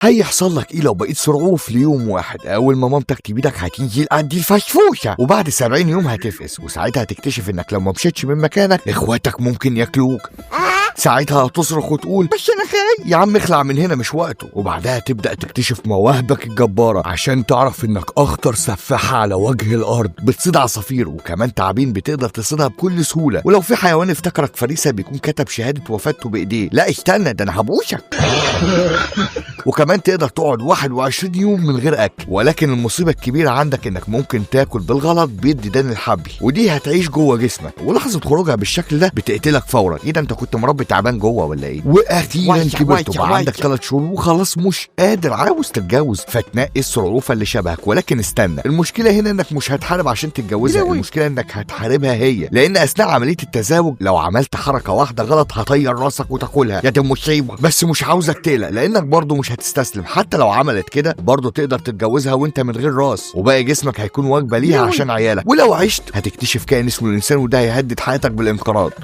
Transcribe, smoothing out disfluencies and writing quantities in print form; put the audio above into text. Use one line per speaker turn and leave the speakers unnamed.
هيحصل لك ايه لو بقيت صرعوف ليوم واحد؟ اول ما مامتك تبيدك هتنزل قد الفشفوشه، وبعد 70 يوم هتفقس، وساعتها هتكتشف انك لو ما مشيتش من مكانك اخواتك ممكن ياكلوك. ساعتها هتصرخ وتقول بس انا خايف. يا عم اخلع من هنا مش وقته. وبعدها تبدأ تكتشف مواهبك الجبارة عشان تعرف انك اخطر سفاحة على وجه الارض، بتصيد عصافير وكمان تعابين بتقدر تصيدها بكل سهولة، ولو في حيوان افتكرك فريسة بيكون كتب شهادة وفاته بايديه. لا استنى، ده انا هبوشك. وكمان تقدر تقعد 21 يوم من غير اكل، ولكن المصيبة الكبيرة عندك انك ممكن تاكل بالغلط بيض ديدان الحبل، ودي هتعيش جوه جسمك، ولحظة خروجها بالشكل ده بتقتلك فورا. ايه ده، انت كنت مربي تعبان جوه ولا ايه؟ واخيرا كبرت وبقى عندك 3 شهور وخلاص مش قادر عاوز تتجوز، فتنقي الصعوفة اللي شبهك. ولكن استنى، المشكلة هنا انك مش هتحارب عشان تتجوزها، المشكلة انك هتحاربها هي، لان اثناء عملية التزاوج لو عملت حركة واحدة غلط هطير راسك وتاكلها. يا دي مصيبة. بس مش عاوزك تقلق، لانك برضو مش هتستسلم. حتى لو عملت كده برضو تقدر تتجوزها وانت من غير راس، وباقي جسمك هيكون وجبة ليها عشان عيالك. ولو عشت هتكتشف كائن اسمه الانسان، وده هيهدد حياتك بالانقراض.